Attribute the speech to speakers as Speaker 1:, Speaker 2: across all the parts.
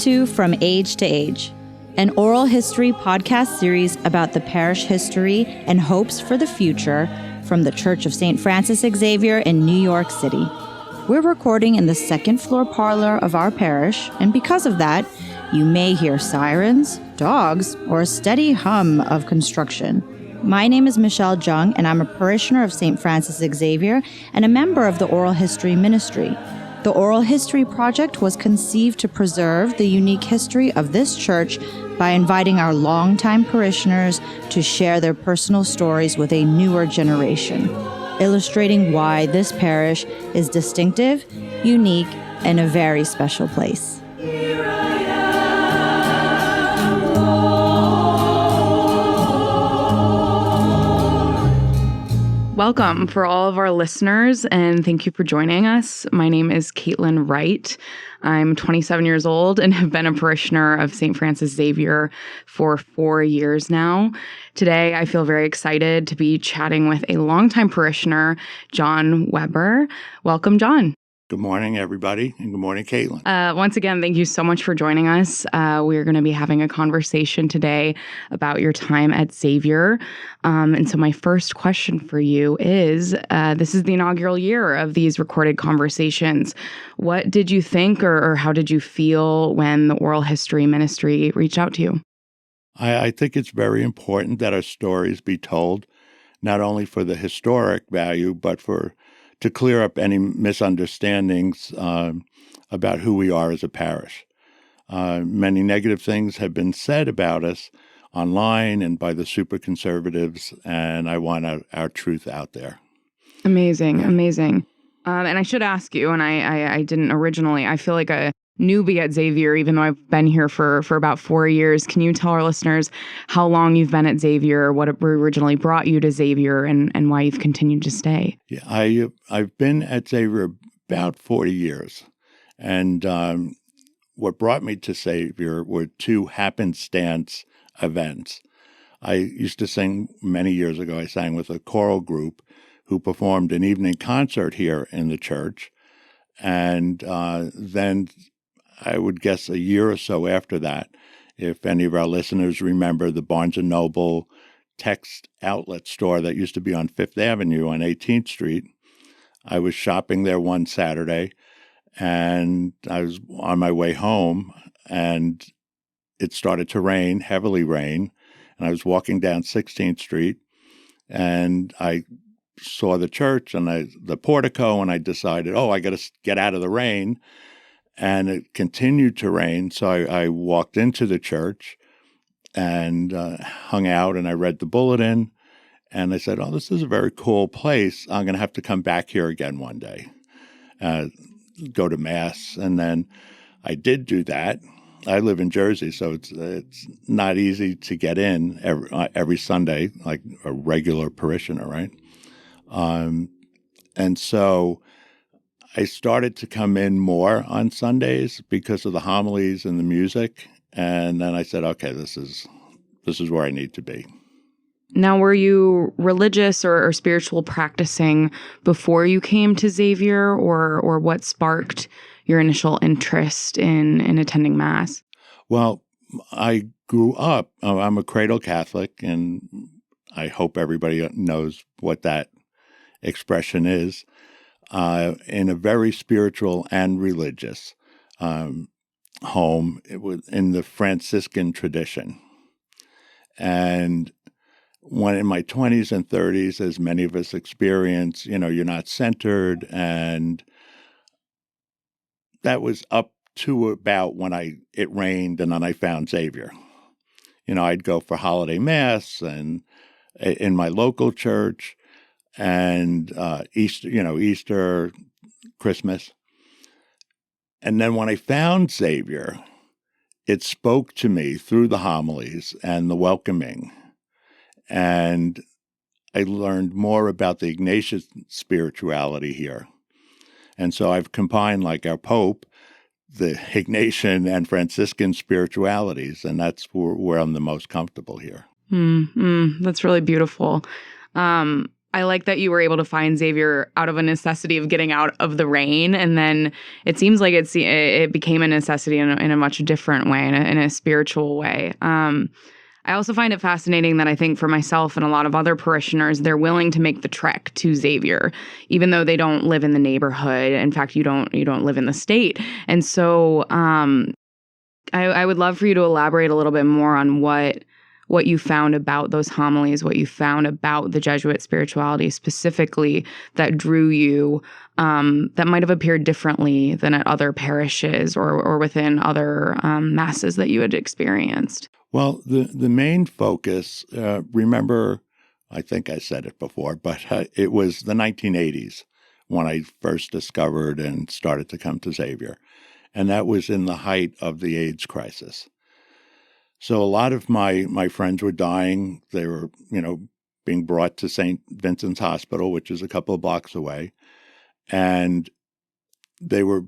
Speaker 1: to From Age to Age, an oral history podcast series about the parish history and hopes for the future from the Church of St. Francis Xavier in New York City. We're recording in the second floor parlor of our parish, and because of that, you may hear sirens, dogs, or a steady hum of construction. My name is Michelle Jung, and I'm a parishioner of St. Francis Xavier and a member of the Oral History Ministry. The Oral History Project was conceived to preserve the unique history of this church by inviting our longtime parishioners to share their personal stories with a newer generation, illustrating why this parish is distinctive, unique, and a very special place.
Speaker 2: Welcome for all of our listeners, and thank you for joining us. My name is Caitlin Wright. I'm 27 years old and have been a parishioner of St. Francis Xavier for 4 years now. Today, I feel very excited to be chatting with a longtime parishioner, John Weber. Welcome, John.
Speaker 3: Good morning, everybody, and good morning, Caitlin.
Speaker 2: Once again, thank you so much for joining us. We're going to be having a conversation today about your time at Xavier. And so my first question for you is, this is the inaugural year of these recorded conversations. What did you think or how did you feel when the Oral History Ministry reached out to you?
Speaker 3: I think it's very important that our stories be told, not only for the historic value, but to clear up any misunderstandings about who we are as a parish. Many negative things have been said about us online and by the super conservatives, and I want our truth out there.
Speaker 2: Amazing. And I should ask you, and I didn't originally, I feel like a newbie at Xavier, even though I've been here for about 4 years. Can you tell our listeners how long you've been at Xavier, what originally brought you to Xavier, and why you've continued to stay?
Speaker 3: Yeah, I've been at Xavier about 40 years. And what brought me to Xavier were two happenstance events. I used to sing many years ago. I sang with a choral group who performed an evening concert here in the church. And then I would guess a year or so after that, if any of our listeners remember the Barnes & Noble text outlet store that used to be on Fifth Avenue on 18th Street, I was shopping there one Saturday, and I was on my way home, and it started to rain, heavily rain, and I was walking down 16th Street, and I saw the church and the portico, and I decided, I got to get out of the rain. And it continued to rain, so I walked into the church and hung out, and I read the bulletin, and I said, this is a very cool place. I'm going to have to come back here again one day, go to Mass. And then I did do that. I live in Jersey, so it's not easy to get in every Sunday, like a regular parishioner, right? And so I started to come in more on Sundays because of the homilies and the music. And then I said, okay, this is where I need to be.
Speaker 2: Now, were you religious or spiritual practicing before you came to Xavier, or what sparked your initial interest in attending Mass?
Speaker 3: Well, I grew up, I'm a cradle Catholic, and I hope everybody knows what that expression is. In a very spiritual and religious home. It was in the Franciscan tradition. And when in my 20s and 30s, as many of us experience, you're not centered. And that was up to about when it rained and then I found Xavier. I'd go for holiday Mass and in my local church, and Easter, Christmas. And then when I found Xavier, it spoke to me through the homilies and the welcoming. And I learned more about the Ignatian spirituality here. And so I've combined, like our Pope, the Ignatian and Franciscan spiritualities, and that's where I'm the most comfortable here.
Speaker 2: That's really beautiful. I like that you were able to find Xavier out of a necessity of getting out of the rain, and then it seems like it became a necessity in a much different way, in a spiritual way. I also find it fascinating that I think for myself and a lot of other parishioners, they're willing to make the trek to Xavier, even though they don't live in the neighborhood. In fact, you don't live in the state, and so I would love for you to elaborate a little bit more on what you found about those homilies, what you found about the Jesuit spirituality specifically that drew you, that might have appeared differently than at other parishes or within other masses that you had experienced.
Speaker 3: Well, the main focus, remember, I think I said it before, but it was the 1980s when I first discovered and started to come to Xavier. And that was in the height of the AIDS crisis. So a lot of my friends were dying. They were, being brought to St. Vincent's Hospital, which is a couple of blocks away. And they were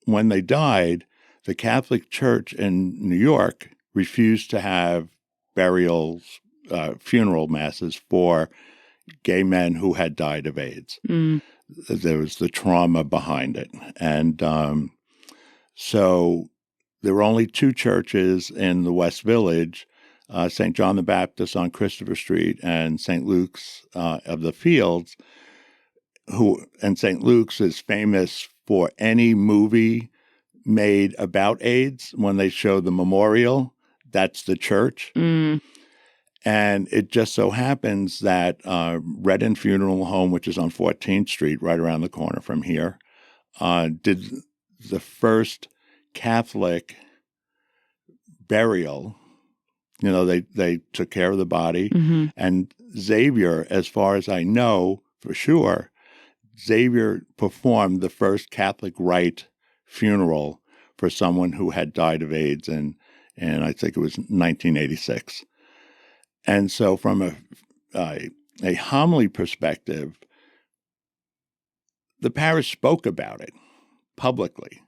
Speaker 3: when they died, the Catholic Church in New York refused to have funeral masses for gay men who had died of AIDS. Mm. There was the trauma behind it. And so there were only two churches in the West Village, St. John the Baptist on Christopher Street and St. Luke's of the Fields, and St. Luke's is famous for any movie made about AIDS. When they show the memorial, that's the church. Mm. And it just so happens that Redden Funeral Home, which is on 14th Street, right around the corner from here, did the first Catholic burial. They took care of the body. Mm-hmm. And Xavier, as far as I know for sure, Xavier performed the first Catholic rite funeral for someone who had died of AIDS in I think it was 1986. And so from a homily perspective, the parish spoke about it publicly.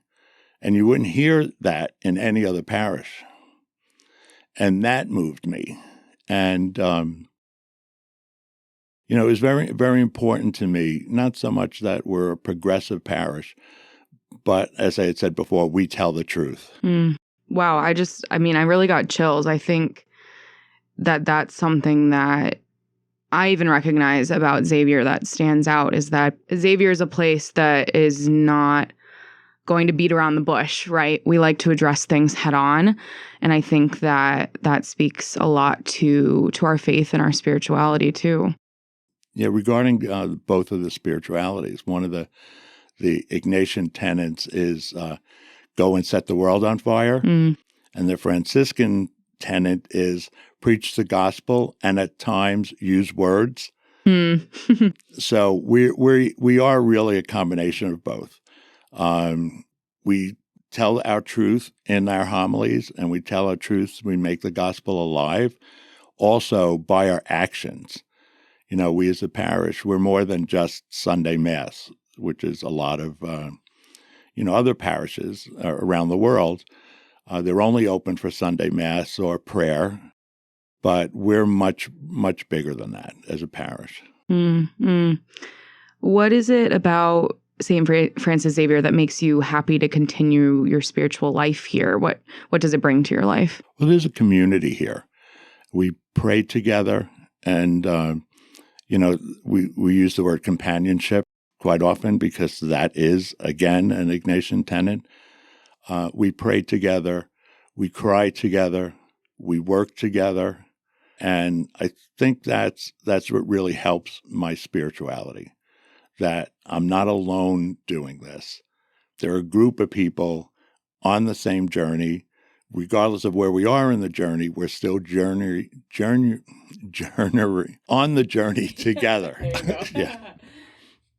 Speaker 3: And you wouldn't hear that in any other parish. And that moved me. And, it was very, very important to me, not so much that we're a progressive parish, but as I had said before, we tell the truth.
Speaker 2: Mm. Wow. I really got chills. I think that that's something that I even recognize about Xavier that stands out, is that Xavier is a place that is not going to beat around the bush, right? We like to address things head on. And I think that speaks a lot to our faith and our spirituality too.
Speaker 3: Yeah, regarding both of the spiritualities, one of the Ignatian tenets is go and set the world on fire. Mm. And the Franciscan tenet is preach the gospel and at times use words. Mm. So we are really a combination of both. We tell our truth in our homilies, and we tell our truth. We make the gospel alive also by our actions. We as a parish, we're more than just Sunday Mass, which is a lot of, other parishes around the world. They're only open for Sunday Mass or prayer, but we're much, much bigger than that as a parish.
Speaker 2: Mm-hmm. What is it about St. Francis Xavier that makes you happy to continue your spiritual life here? What does it bring to your life?
Speaker 3: Well, there's a community here. We pray together, and we use the word companionship quite often because that is, again, an Ignatian tenet. We pray together, we cry together, we work together, and I think that's what really helps my spirituality, that I'm not alone doing this. There are a group of people on the same journey. Regardless of where we are in the journey, we're still journey on the journey together. Yeah.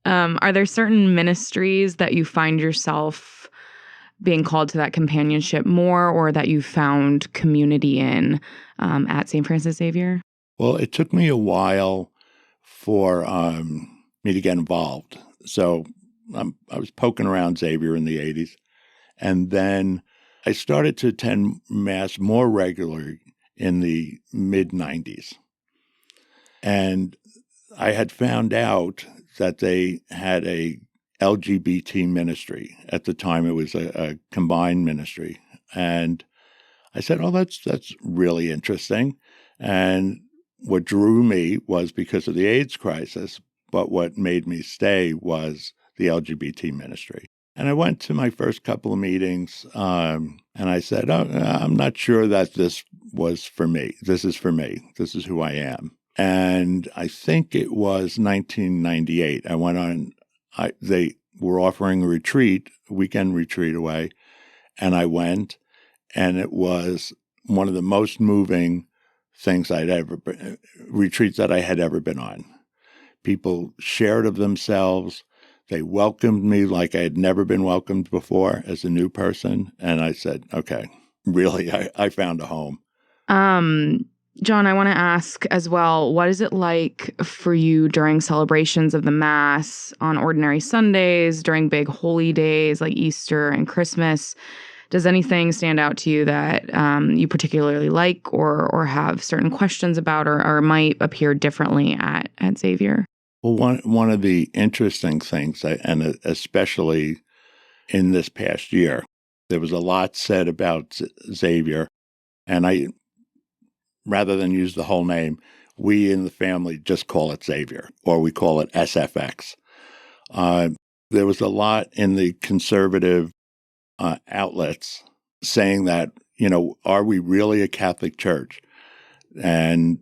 Speaker 2: Are there certain ministries that you find yourself being called to that companionship more, or that you found community in at St. Francis Xavier?
Speaker 3: Well, it took me a while for me to get involved. So I was poking around Xavier in the 80s, and then I started to attend Mass more regularly in the mid-90s. And I had found out that they had a LGBT ministry. At the time, it was a combined ministry. And I said, oh, that's really interesting. And what drew me was because of the AIDS crisis, but what made me stay was the LGBT ministry. And I went to my first couple of meetings, and I said, oh, I'm not sure that this was for me. This is for me. This is who I am. And I think it was 1998. I went on, they were offering a retreat, a weekend retreat away, and I went, and it was one of the most moving things retreats that I had ever been on. People shared of themselves. They welcomed me like I had never been welcomed before as a new person. And I said, okay, really, I found a home.
Speaker 2: John, I want to ask as well, what is it like for you during celebrations of the Mass on ordinary Sundays, during big holy days like Easter and Christmas? Does anything stand out to you that you particularly like or have certain questions about or might appear differently at Xavier?
Speaker 3: Well, one of the interesting things, and especially in this past year, there was a lot said about Xavier, and I, rather than use the whole name, we in the family just call it Xavier, or we call it SFX. There was a lot in the conservative outlets saying that, are we really a Catholic church? And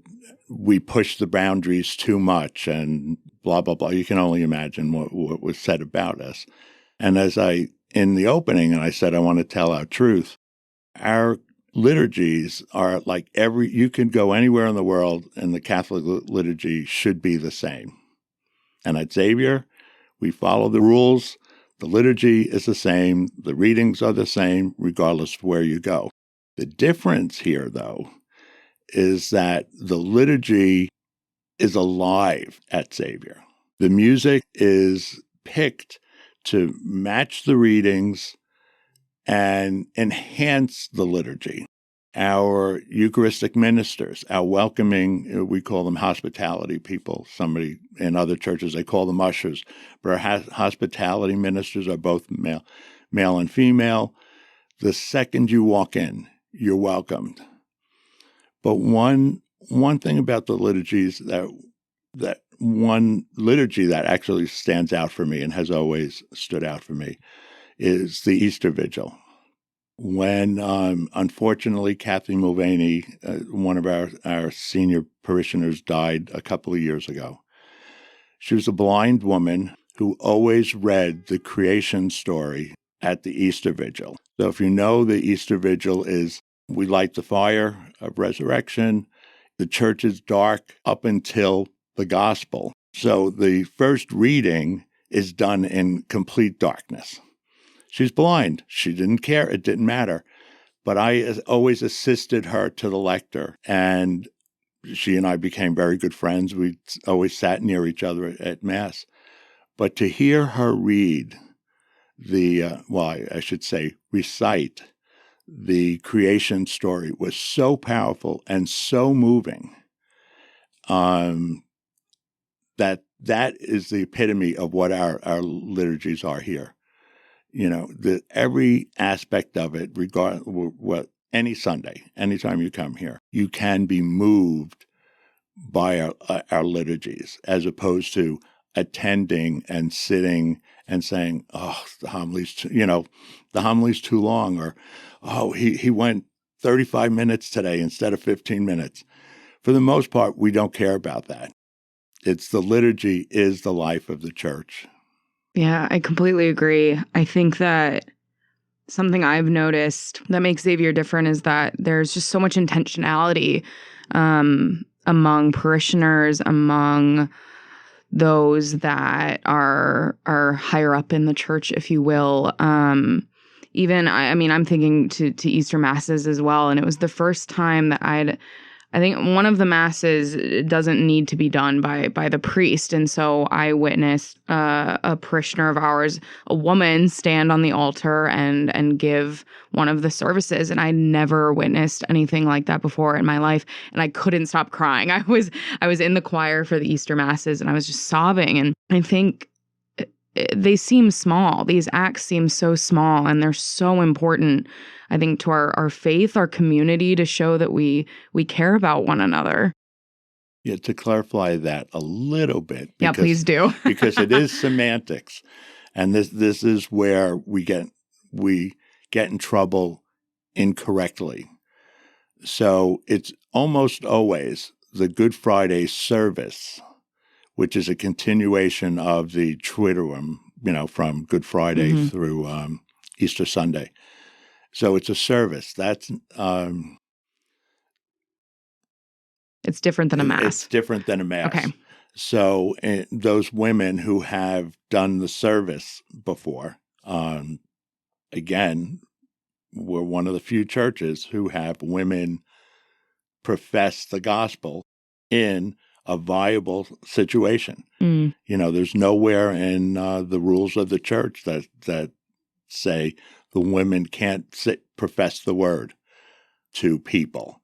Speaker 3: we push the boundaries too much and blah, blah, blah. You can only imagine what was said about us. And in the opening, and I said, I want to tell our truth, our liturgies are like you can go anywhere in the world and the Catholic liturgy should be the same. And at Xavier, we follow the rules. The liturgy is the same. The readings are the same, regardless of where you go. The difference here, though, is that the liturgy is alive at Xavier. The music is picked to match the readings and enhance the liturgy. Our Eucharistic ministers, our welcoming, we call them hospitality people. Somebody in other churches, they call them ushers. But our hospitality ministers are both male and female. The second you walk in, you're welcomed. But one thing about the liturgies that one liturgy that actually stands out for me and has always stood out for me is the Easter Vigil. When, unfortunately, Kathy Mulvaney, one of our senior parishioners, died a couple of years ago. She was a blind woman who always read the creation story at the Easter Vigil. So if you know, the Easter Vigil is we light the fire of resurrection. The church is dark up until the gospel. So the first reading is done in complete darkness. She's blind. She didn't care. It didn't matter. But I always assisted her to the lector, and she and I became very good friends. We always sat near each other at Mass. But to hear her read I should say recite the creation story was so powerful and so moving that is the epitome of what our liturgies are here. Every aspect of it, any Sunday, anytime you come here, you can be moved by our liturgies, as opposed to attending and sitting and saying, "Oh, the homily's too long," or "Oh, he went 35 minutes today instead of 15 minutes." For the most part, we don't care about that. It's the liturgy is the life of the church.
Speaker 2: Yeah, I completely agree. I think that something I've noticed that makes Xavier different is that there's just so much intentionality among parishioners, among those that are higher up in the church, if you will. I'm thinking to Easter Masses as well, and it was the first time that I think one of the masses doesn't need to be done by the priest. And so I witnessed a parishioner of ours, a woman, stand on the altar and give one of the services. And I never witnessed anything like that before in my life. And I couldn't stop crying. I was in the choir for the Easter masses and I was just sobbing. And I think they seem small. These acts seem so small and they're so important, I think, to our faith, our community, to show that we care about one another.
Speaker 3: Yeah, to clarify that a little bit.
Speaker 2: Yeah, please do.
Speaker 3: Because it is semantics. And this is where we get in trouble incorrectly. So it's almost always the Good Friday service, which is a continuation of the Triduum, from Good Friday through Easter Sunday. So it's a service. That's
Speaker 2: it's different than a mass.
Speaker 3: It's different than a mass.
Speaker 2: Okay.
Speaker 3: So those women who have done the service before, again, we're one of the few churches who have women profess the gospel in a viable situation. There's nowhere in the rules of the church that say the women can't profess the word to people.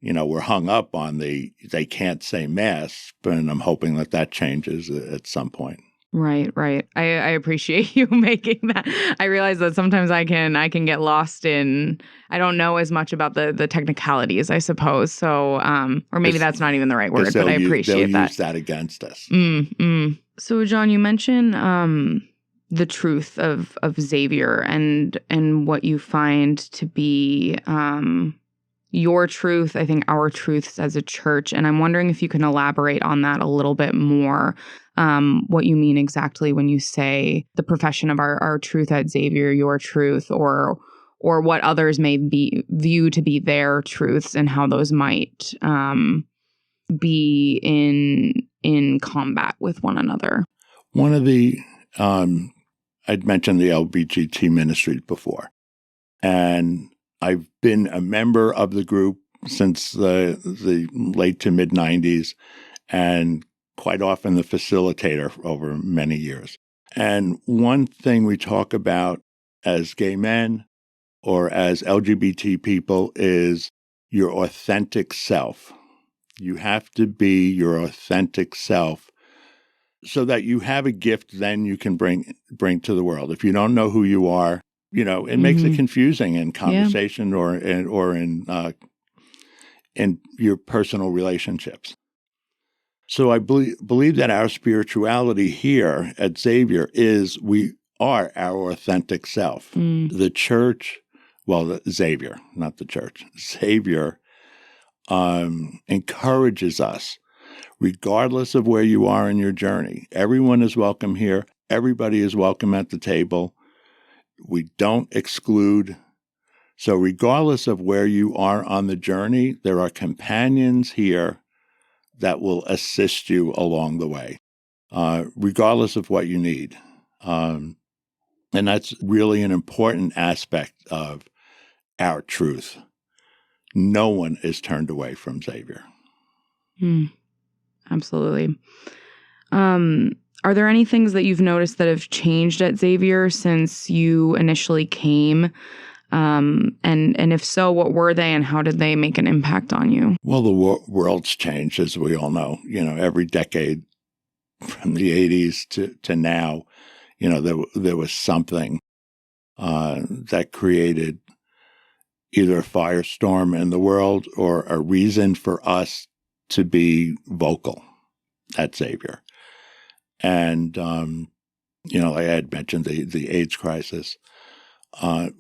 Speaker 3: We're hung up on they can't say mass, but I'm hoping that changes at some point.
Speaker 2: Right. I appreciate you making that. I realize that sometimes I can get lost in, I don't know as much about the technicalities, I suppose. So, or maybe that's not even the right word, but I appreciate that.
Speaker 3: They'll use that against us.
Speaker 2: So, John, you mentioned the truth of Xavier and what you find to be your truth, I think our truths as a church. And I'm wondering if you can elaborate on that a little bit more, what you mean exactly when you say the profession of our truth at Xavier, your truth, or what others may view to be their truths and how those might be in combat with one another.
Speaker 3: One of the, I'd mentioned the LBGT ministry before, and I've been a member of the group since the late to mid 90s, and quite often the facilitator over many years. And one thing we talk about as gay men or as LGBT people is your authentic self. You have to be your authentic self so that you have a gift then you can bring to the world. If you don't know who you are, it makes it confusing in conversation or in your personal relationships. So I believe that our spirituality here at Xavier is we are our authentic self. The church, Xavier, not the church, Xavier encourages us, regardless of where you are in your journey. Everyone is welcome here. Everybody is welcome at the table. We don't exclude. So regardless of where you are on the journey, there are companions here that will assist you along the way, regardless of what you need. And that's really an important aspect of our truth. No one is turned away from Xavier.
Speaker 2: Absolutely. Are there any things that you've noticed that have changed at Xavier since you initially came? And if so, what were they and how did they make an impact on you?
Speaker 3: Well, the world's changed, as we all know. Every decade from the 80s to now, there was something that created either a firestorm in the world or a reason for us to be vocal at Xavier. And, like I had mentioned, the AIDS crisis.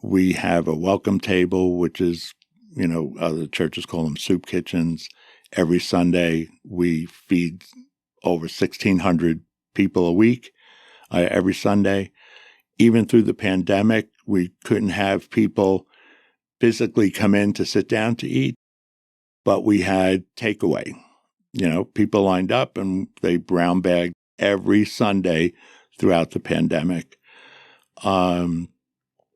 Speaker 3: We have a welcome table, which is, the churches call them soup kitchens. Every Sunday, we feed over 1,600 people a week, every Sunday. Even through the pandemic, we couldn't have people physically come in to sit down to eat, but we had takeaway. People lined up and they brown bagged every Sunday throughout the pandemic.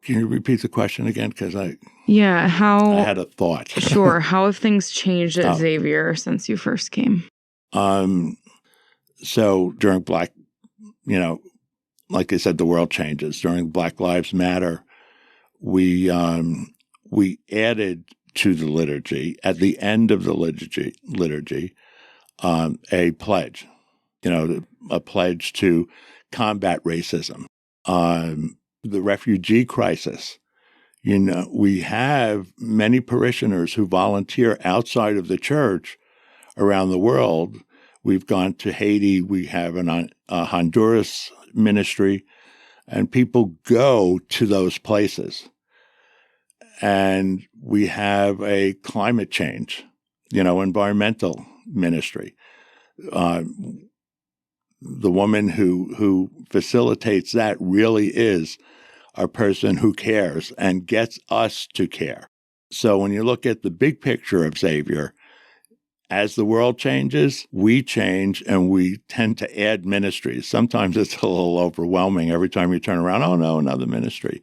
Speaker 3: Can you repeat the question again? Because I had a thought.
Speaker 2: Sure. How have things changed at Xavier since you first came?
Speaker 3: So during like I said, the world changes. During Black Lives Matter, we added to the liturgy, at the end of the liturgy, a pledge, a pledge to combat racism. The refugee crisis. We have many parishioners who volunteer outside of the church around the world. We've gone to Haiti. We have a Honduras ministry, and people go to those places. And we have a climate change, environmental ministry. The woman who facilitates that really is a person who cares and gets us to care. So when you look at the big picture of Xavier, as the world changes, we change, and we tend to add ministries. Sometimes it's a little overwhelming every time you turn around, oh no, another ministry.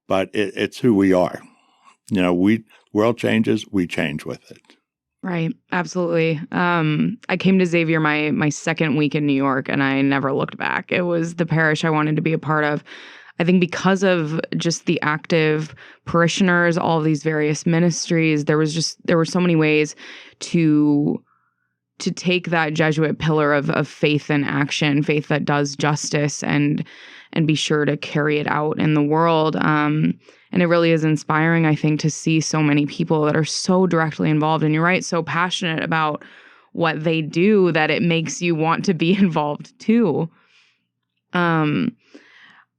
Speaker 3: But it's who we are. World changes, we change with it.
Speaker 2: Right. Absolutely. I came to Xavier my second week in New York, and I never looked back. It was the parish I wanted to be a part of. I think because of just the active parishioners, all of these various ministries, there were so many ways to take that Jesuit pillar of faith and action, faith that does justice, and be sure to carry it out in the world. And it really is inspiring, I think, to see so many people that are so directly involved. And you're right, so passionate about what they do that it makes you want to be involved too.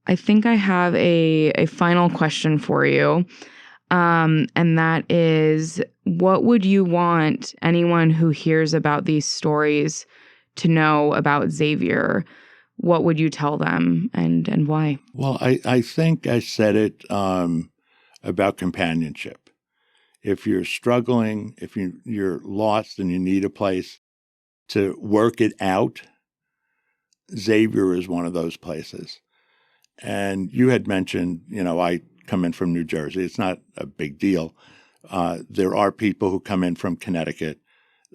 Speaker 2: I think I have a final question for you. And that is, what would you want anyone who hears about these stories to know about Xavier? What would you tell them, and why?
Speaker 3: Well, I think I said it about companionship. If you're struggling, if you're lost and you need a place to work it out, Xavier is one of those places. And you had mentioned, I come in from New Jersey. It's not a big deal. There are people who come in from Connecticut.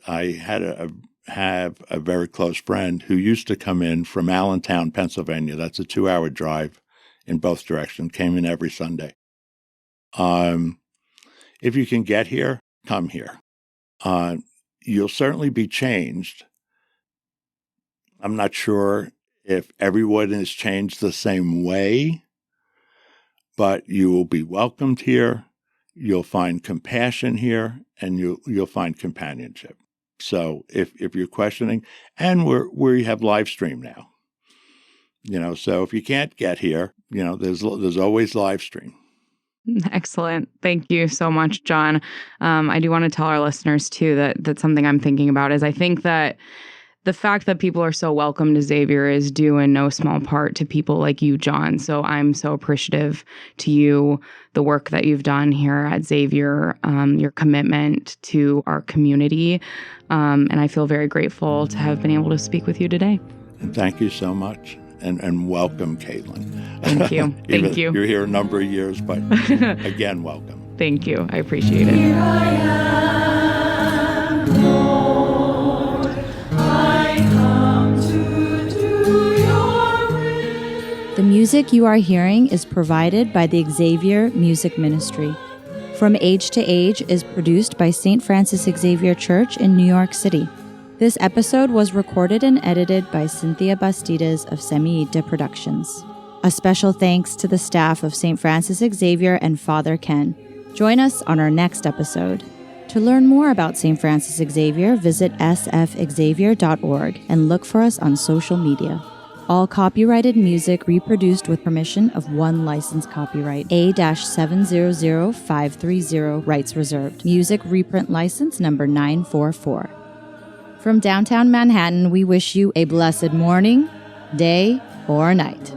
Speaker 3: I have a very close friend who used to come in from Allentown, Pennsylvania. That's a 2-hour drive in both directions, came in every Sunday. If you can get here, come here. You'll certainly be changed. I'm not sure if everyone is changed the same way, but you will be welcomed here. You'll find compassion here, and you'll find companionship. So if you're questioning, and we have live stream now, so if you can't get here, there's always live stream.
Speaker 2: Excellent. Thank you so much, John. I do want to tell our listeners too that something I'm thinking about is I think that the fact that people are so welcome to Xavier is due in no small part to people like you, John. So I'm so appreciative to you, the work that you've done here at Xavier, your commitment to our community. And I feel very grateful to have been able to speak with you today.
Speaker 3: And thank you so much. And welcome, Caitlin.
Speaker 2: Thank you. Thank you.
Speaker 3: You're here a number of years, but again, welcome.
Speaker 2: Thank you. I appreciate it.
Speaker 4: Here I am, Lord. I come to do your will.
Speaker 1: The music you are hearing is provided by the Xavier Music Ministry. From Age to Age is produced by St. Francis Xavier Church in New York City. This episode was recorded and edited by Cynthia Bastidas of Semiita Productions. A special thanks to the staff of St. Francis Xavier and Father Ken. Join us on our next episode. To learn more about St. Francis Xavier, visit sfxavier.org and look for us on social media. All copyrighted music reproduced with permission of one licensed copyright, A-700530, rights reserved. Music reprint license number 944. From downtown Manhattan, we wish you a blessed morning, day, or night.